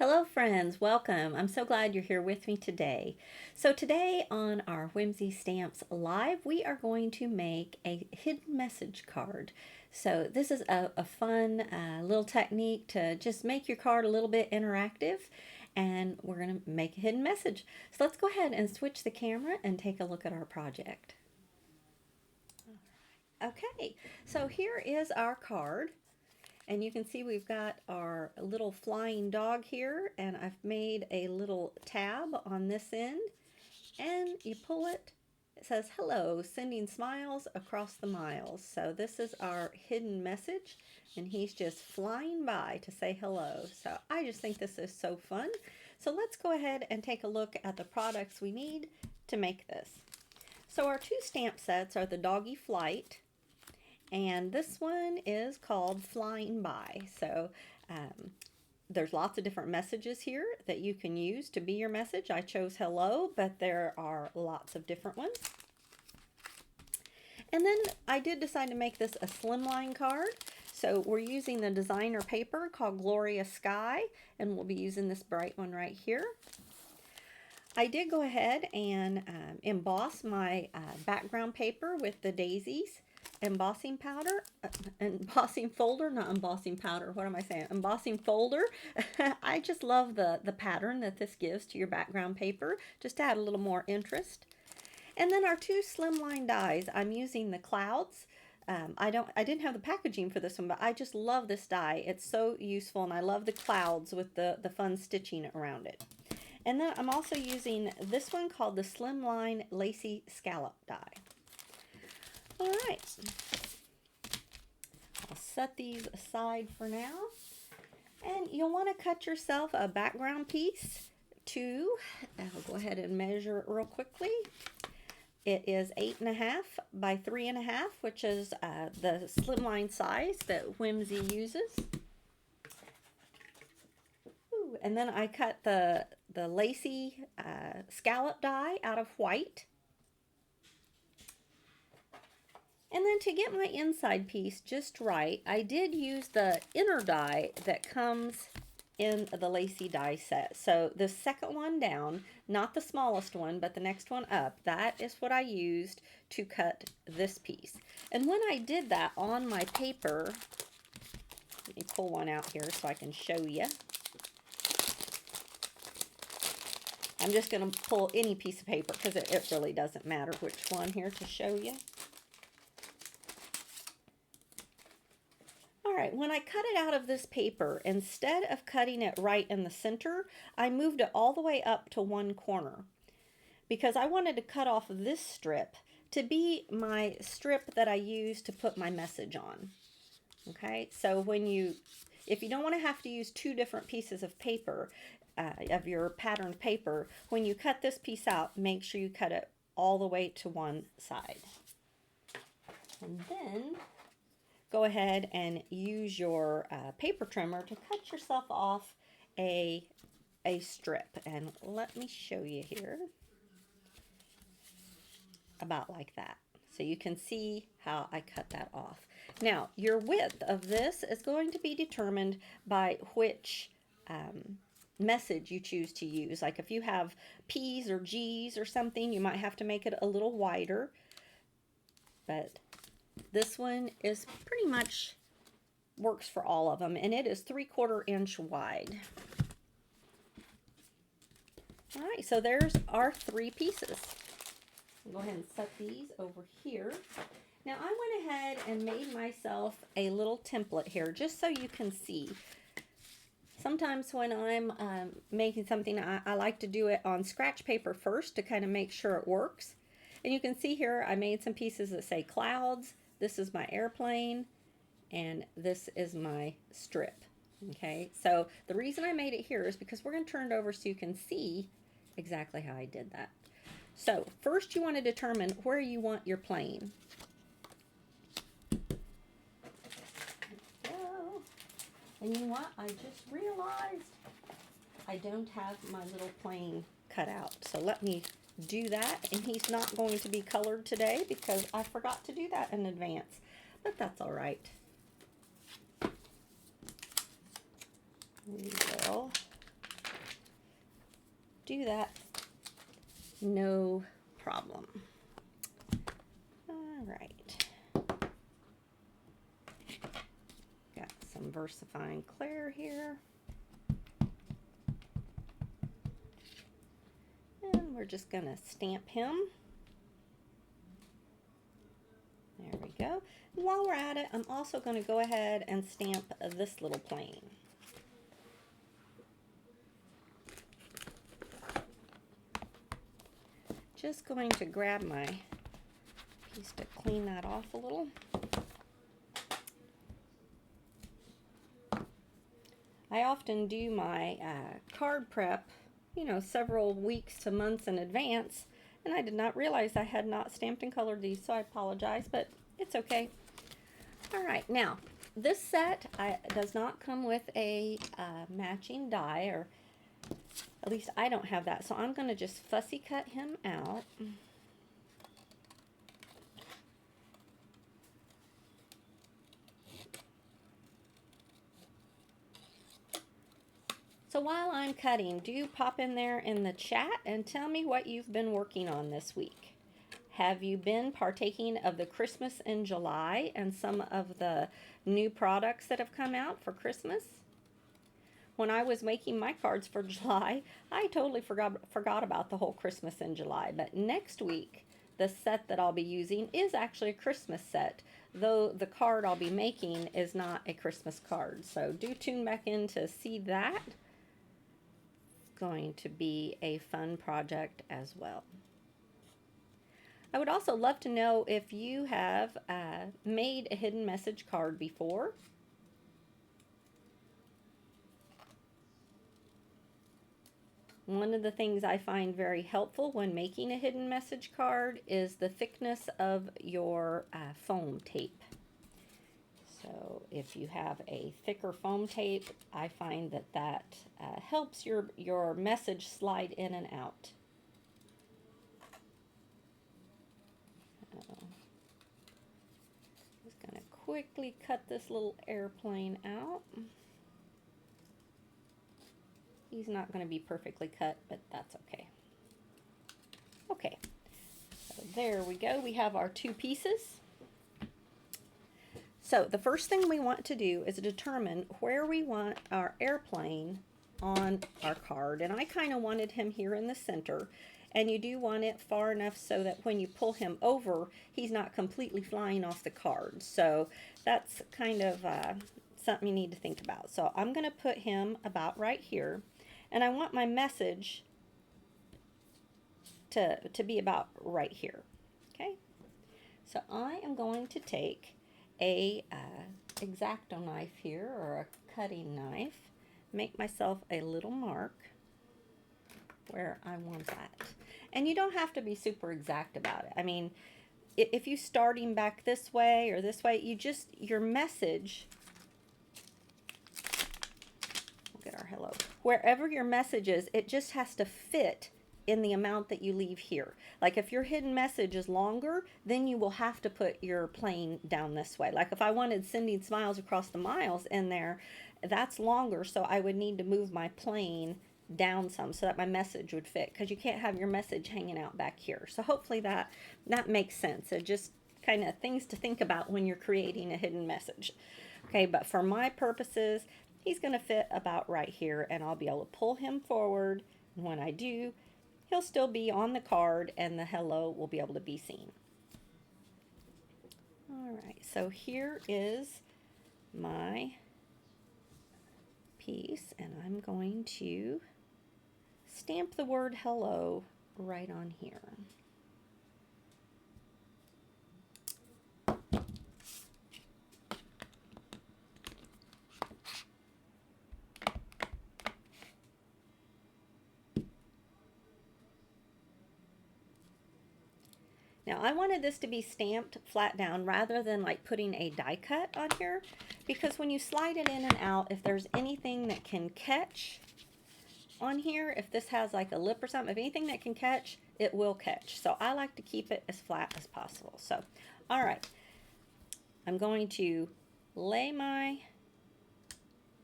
Hello friends, welcome. I'm so glad you're here with me today. So today on our Whimsy Stamps Live, we are going to make a hidden message card. So this is a fun little technique to just make your card a little bit interactive, and we're going to make a hidden message. So let's go ahead and switch the camera and take a look at our project. Okay, so here is our card. And you can see we've got our little flying dog here, and I've made a little tab on this end, and you pull it. It says, hello, sending smiles across the miles. So this is our hidden message, and he's just flying by to say hello. So I just think this is so fun. So let's go ahead and take a look at the products we need to make this. So our two stamp sets are the Doggy Flight, and this one is called Flying By. So there's lots of different messages here that you can use to be your message. I chose hello, but there are lots of different ones. And then I did decide to make this a slimline card. So we're using the designer paper called Glorious Sky, and we'll be using this bright one right here. I did go ahead and emboss my background paper with the daisies embossing powder, embossing folder, not embossing powder, what am I saying? Embossing folder. I just love the pattern that this gives to your background paper, just to add a little more interest. And then our two slimline dies, I'm using the clouds. I didn't have the packaging for this one, but I just love this die. It's so useful, and I love the clouds with the fun stitching around it. And then I'm also using this one called the Slimline Lacy Scallop die. All right, I'll set these aside for now. And you'll want to cut yourself a background piece too. I'll go ahead and measure it real quickly. It is 8.5 by 3.5, which is the slimline size that Whimsy uses. Ooh, and then I cut the lacy scallop die out of white. And then to get my inside piece just right, I did use the inner die that comes in the lacy die set. So the second one down, not the smallest one, but the next one up, that is what I used to cut this piece. And when I did that on my paper, let me pull one out here so I can show you. I'm just going to pull any piece of paper because it really doesn't matter which one here to show you. Alright, when I cut it out of this paper, instead of cutting it right in the center, I moved it all the way up to one corner because I wanted to cut off this strip to be my strip that I use to put my message on. Okay, so if you don't want to have to use two different pieces of paper, of your patterned paper, when you cut this piece out, make sure you cut it all the way to one side. And then go ahead and use your paper trimmer to cut yourself off a strip. And let me show you here. About like that. So you can see how I cut that off. Now, your width of this is going to be determined by which message you choose to use. Like if you have P's or G's or something, you might have to make it a little wider. But this one is pretty much works for all of them, and it is 3/4 inch wide. All right, so there's our three pieces. I'll go ahead and set these over here. Now I went ahead and made myself a little template here just so you can see. Sometimes when I'm making something, I like to do it on scratch paper first to kind of make sure it works. And you can see here I made some pieces that say clouds. This is my airplane, and this is my strip. Okay, so the reason I made it here is because we're going to turn it over so you can see exactly how I did that. So first you want to determine where you want your plane. And you know what? I just realized I don't have my little plane cut out. So let me do that. And he's not going to be colored today because I forgot to do that in advance. But that's all right. We will do that, no problem. All right. Got some VersaFine Clear here. And we're just going to stamp him. There we go. And while we're at it, I'm also going to go ahead and stamp this little plane. Just going to grab my piece to clean that off a little. I often do my card prep, you know, several weeks to months in advance, and I did not realize I had not stamped and colored these, so I apologize, but it's okay. All right, now this set does not come with a matching die, or at least I don't have that, so I'm going to just fussy cut him out. So while I'm cutting, do pop in there in the chat and tell me what you've been working on this week. Have you been partaking of the Christmas in July and some of the new products that have come out for Christmas? When I was making my cards for July, I totally forgot about the whole Christmas in July. But next week, the set that I'll be using is actually a Christmas set, though the card I'll be making is not a Christmas card. So do tune back in to see that. Going to be a fun project as well. I would also love to know if you have made a hidden message card before. One of the things I find very helpful when making a hidden message card is the thickness of your foam tape. So if you have a thicker foam tape, I find that helps your message slide in and out. Just going to quickly cut this little airplane out. He's not going to be perfectly cut, but that's okay. Okay, so there we go. We have our two pieces. So the first thing we want to do is determine where we want our airplane on our card. And I kind of wanted him here in the center. And you do want it far enough so that when you pull him over, he's not completely flying off the card. So that's kind of something you need to think about. So I'm going to put him about right here. And I want my message to be about right here. Okay? So I am going to take a X-Acto knife here, or a cutting knife, make myself a little mark where I want that. And you don't have to be super exact about it. I mean, if you starting back this way or this way, your message, we'll get our hello, wherever your message is, it just has to fit in the amount that you leave here. Like if your hidden message is longer, then you will have to put your plane down this way. Like if I wanted sending smiles across the miles in there, that's longer, so I would need to move my plane down some so that my message would fit, because you can't have your message hanging out back here. So hopefully that makes sense. It just kind of things to think about when you're creating a hidden message. Okay, but for my purposes, he's going to fit about right here, and I'll be able to pull him forward. And when I do, he'll still be on the card and the hello will be able to be seen. All right, so here is my piece, and I'm going to stamp the word hello right on here. Now I wanted this to be stamped flat down rather than like putting a die cut on here, because when you slide it in and out, if there's anything that can catch on here, if this has like a lip or something, if anything that can catch, it will catch. So I like to keep it as flat as possible. So, all right, I'm going to lay my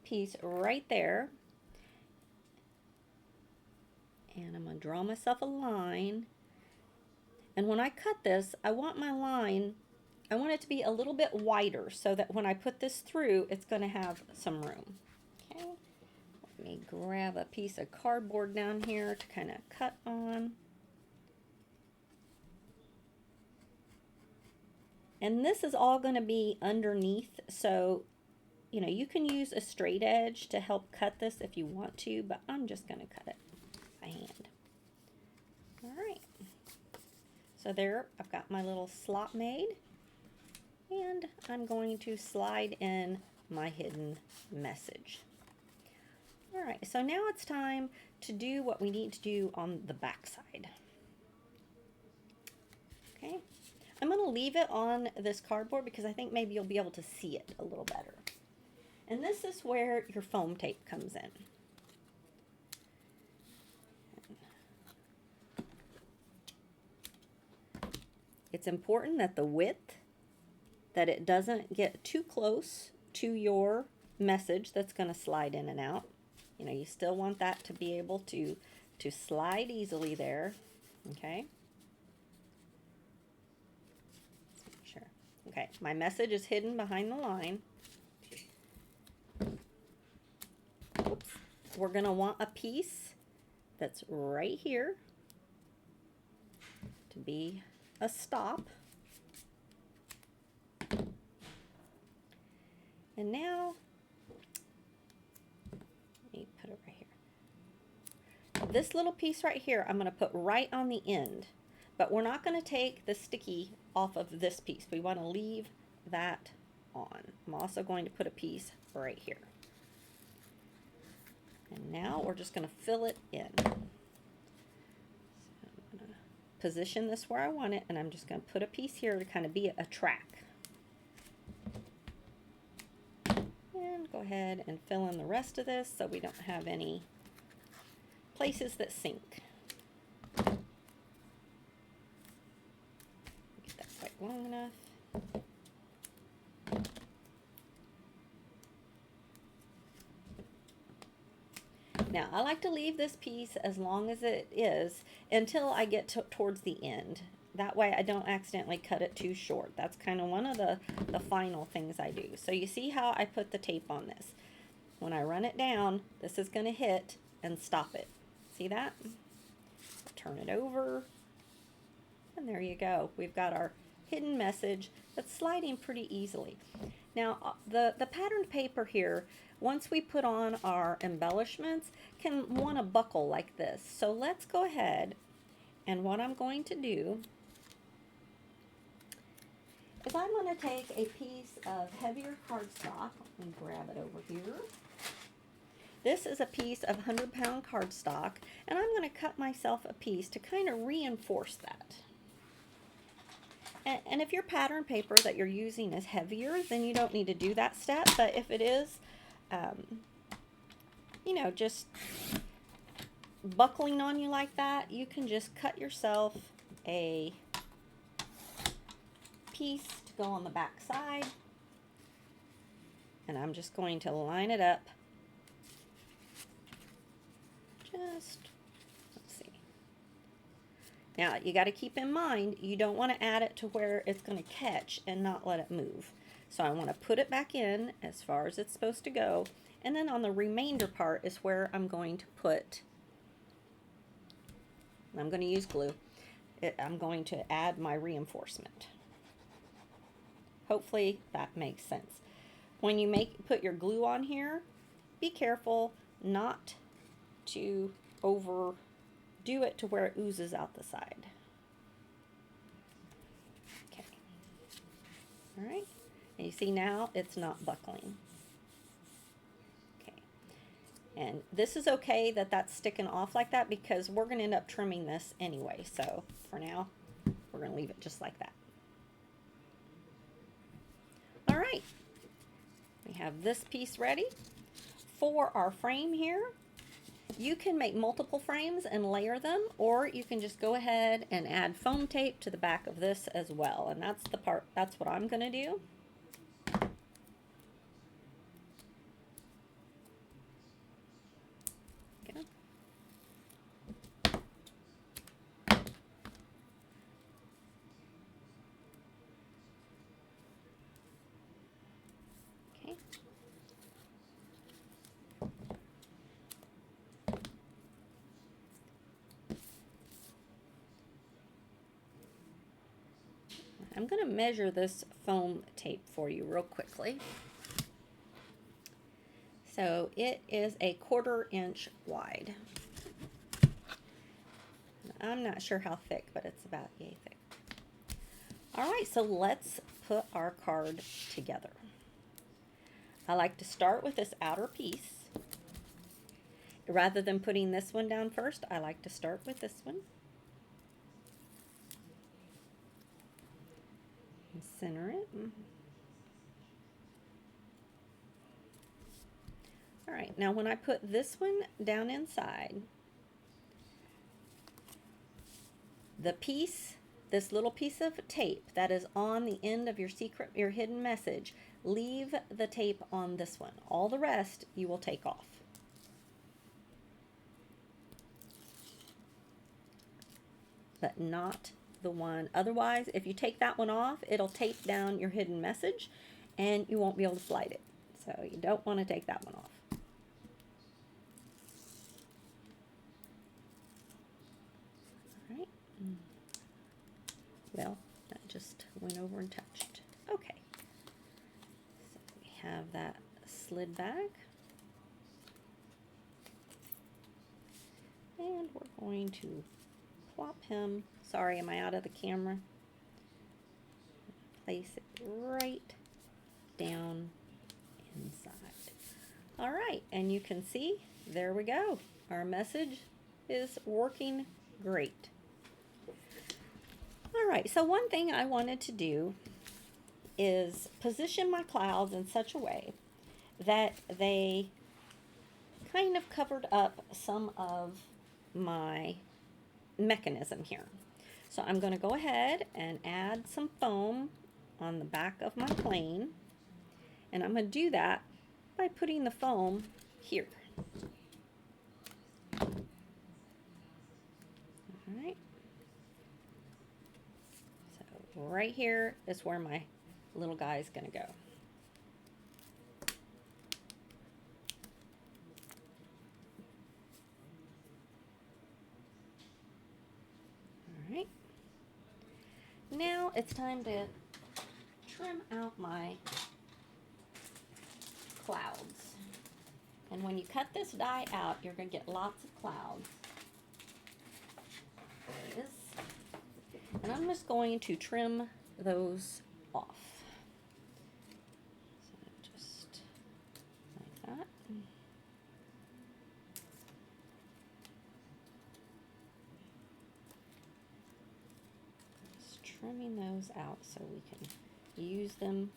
piece right there. And I'm going to draw myself a line. And when I cut this, I want my line, I want it to be a little bit wider so that when I put this through, it's going to have some room. Okay, let me grab a piece of cardboard down here to kind of cut on. And this is all going to be underneath, so you know, you can use a straight edge to help cut this if you want to, but I'm just going to cut it by hand. All right. So there, I've got my little slot made, and I'm going to slide in my hidden message. All right, so now it's time to do what we need to do on the back side. Okay, I'm going to leave it on this cardboard because I think maybe you'll be able to see it a little better. And this is where your foam tape comes in. It's important that the width, that it doesn't get too close to your message that's going to slide in and out. You know, you still want that to be able to slide easily there. Okay. Let's make sure. Okay, my message is hidden behind the line. Oops. We're going to want a piece that's right here to be a stop. And now, let me put it right here. This little piece right here, I'm going to put right on the end, but we're not going to take the sticky off of this piece. We want to leave that on. I'm also going to put a piece right here. And now we're just going to fill it in. So I'm going to position this where I want it, and I'm just going to put a piece here to kind of be a track. And go ahead and fill in the rest of this so we don't have any places that sink. Get that quite long enough. Now, I like to leave this piece as long as it is until I get towards the end. That way I don't accidentally cut it too short. That's kind of one of the final things I do. So you see how I put the tape on this. When I run it down, this is going to hit and stop it. See that? Turn it over. And there you go. We've got our hidden message that's sliding pretty easily. Now, the patterned paper here, once we put on our embellishments, can want to buckle like this. So let's go ahead, and what I'm going to do is I'm going to take a piece of heavier cardstock. Let me grab it over here. This is a piece of 100-pound cardstock, and I'm going to cut myself a piece to kind of reinforce that. And if your pattern paper that you're using is heavier, then you don't need to do that step. But if it is, you know, just buckling on you like that, you can just cut yourself a piece to go on the back side. And I'm just going to line it up. Just, let's see. Now, you got to keep in mind, you don't want to add it to where it's going to catch and not let it move. So I want to put it back in as far as it's supposed to go. And then on the remainder part is where I'm going to put, I'm going to use glue. I'm going to add my reinforcement. Hopefully that makes sense. When you put your glue on here, be careful not to overdo it to where it oozes out the side. Okay. All right. And you see now it's not buckling. Okay. And this is okay that that's sticking off like that because we're going to end up trimming this anyway. So for now, we're going to leave it just like that. All right. We have this piece ready. For our frame here, you can make multiple frames and layer them, or you can just go ahead and add foam tape to the back of this as well. And that's the part, that's what I'm going to do. Okay. I'm going to measure this foam tape for you real quickly. So it is a 1/4 inch wide. I'm not sure how thick, but it's about yay thick. All right, so let's put our card together. I like to start with this outer piece. Rather than putting this one down first, I like to start with this one. And center it. All right, now when I put this one down inside, the piece, this little piece of tape that is on the end of your hidden message, leave the tape on this one. All the rest you will take off. But not the one. Otherwise, if you take that one off, it'll tape down your hidden message and you won't be able to slide it. So you don't want to take that one off. All right. Well, that just went over and touched. Okay. So we have that slid back. And we're going to plop him. Sorry, am I out of the camera? Place it right down inside. All right, and you can see, there we go. Our message is working great. All right, so one thing I wanted to do is position my clouds in such a way that they kind of covered up some of my mechanism here. So I'm going to go ahead and add some foam on the back of my plane, and I'm going to do that by putting the foam here. All right. So right here is where my little guy is going to go. All right. Now it's time to trim out my clouds. And when you cut this die out, you're going to get lots of clouds. There it is. And I'm just going to trim those off. So just like that. Just trimming those out so we can use them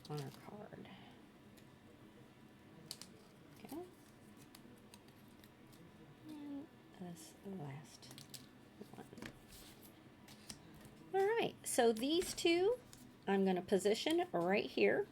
on our card. Okay. And this last one. All right, so these two I'm going to position right here.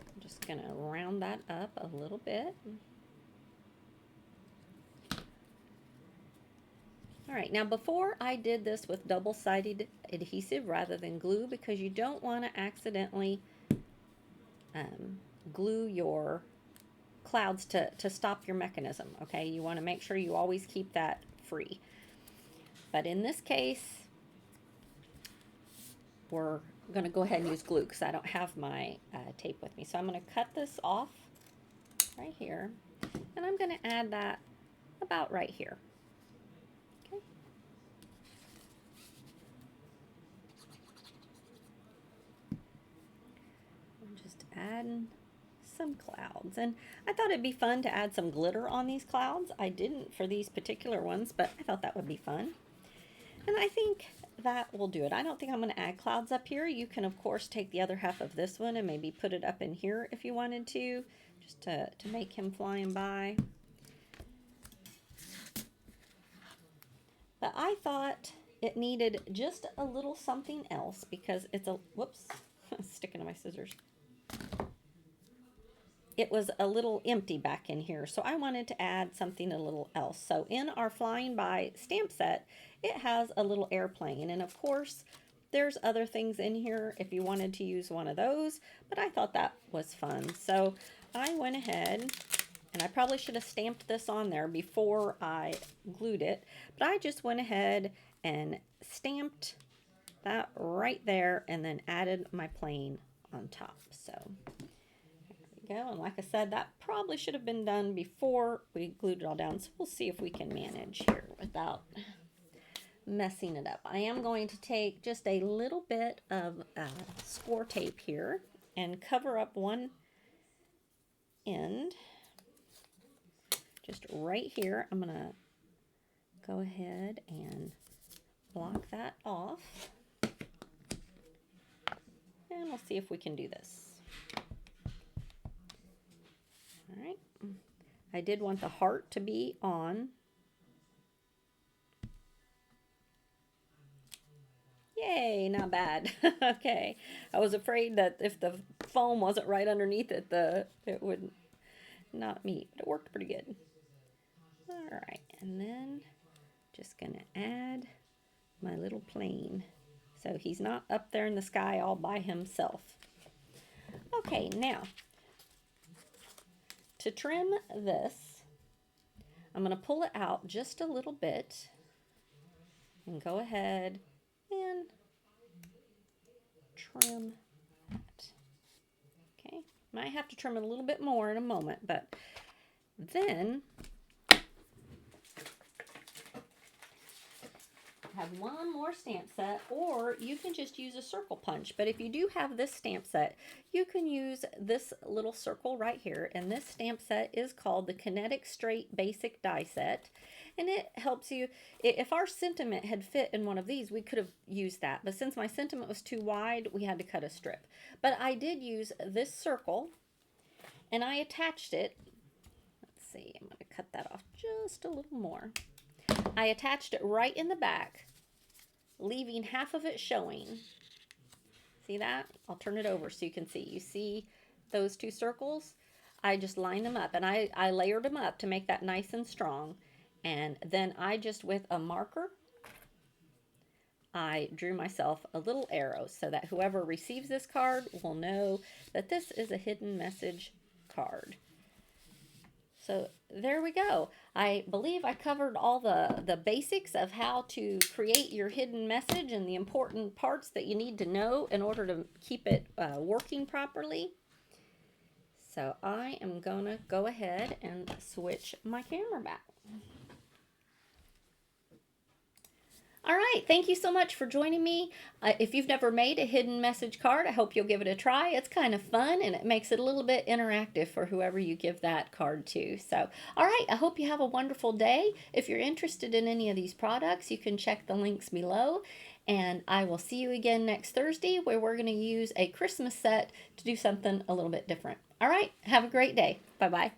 I'm just going to round that up a little bit. All right, now before I did this with double-sided adhesive rather than glue, because you don't want to accidentally glue your clouds to stop your mechanism, okay? You want to make sure you always keep that free. But in this case, we're going to go ahead and use glue because I don't have my tape with me. So I'm going to cut this off right here, and I'm going to add that about right here. Okay. I'm just adding some clouds, and I thought it'd be fun to add some glitter on these clouds. I didn't for these particular ones, but I thought that would be fun. And I think that will do it. I don't think I'm going to add clouds up here. You can, of course, take the other half of this one and maybe put it up in here if you wanted to, just to make him flying by. But I thought it needed just a little something else because it's a, whoops, sticking to my scissors. It was a little empty back in here, so I wanted to add something a little else. So in our Flying By stamp set, it has a little airplane, and of course there's other things in here if you wanted to use one of those, but I thought that was fun. So I went ahead, and I probably should have stamped this on there before I glued it, but I just went ahead and stamped that right there and then added my plane on top. So there we go. And like I said, that probably should have been done before we glued it all down. So we'll see if we can manage here without messing it up. I am going to take just a little bit of score tape here and cover up one end. Just right here, I'm gonna go ahead and block that off. And we'll see if we can do this. All right. I did want the heart to be on. Yay, not bad. Okay. I was afraid that if the foam wasn't right underneath it, it would not meet, but it worked pretty good. All right, and then just gonna add my little plane. So he's not up there in the sky all by himself. Okay, now to trim this, I'm gonna pull it out just a little bit and go ahead and trim that. Okay, might have to trim it a little bit more in a moment, but then have one more stamp set, or you can just use a circle punch. But if you do have this stamp set, you can use this little circle right here, and this stamp set is called the Kinetic Straight Basic Die Set, and it helps you. If our sentiment had fit in one of these, we could have used that, but since my sentiment was too wide, we had to cut a strip. But I did use this circle, and I attached it. Let's see, I'm going to cut that off just a little more. I attached it right in the back, leaving half of it showing. See that? I'll turn it over so you can see. You see those two circles? I just lined them up, and I layered them up to make that nice and strong. And then I just, with a marker, I drew myself a little arrow so that whoever receives this card will know that this is a hidden message card. So there we go. I believe I covered all the basics of how to create your hidden message and the important parts that you need to know in order to keep it working properly. So I am gonna go ahead and switch my camera back. All right, thank you so much for joining me. If you've never made a hidden message card, I hope you'll give it a try. It's kind of fun, and it makes it a little bit interactive for whoever you give that card to. So, all right, I hope you have a wonderful day. If you're interested in any of these products, you can check the links below. And I will see you again next Thursday, where we're going to use a Christmas set to do something a little bit different. All right, have a great day. Bye-bye.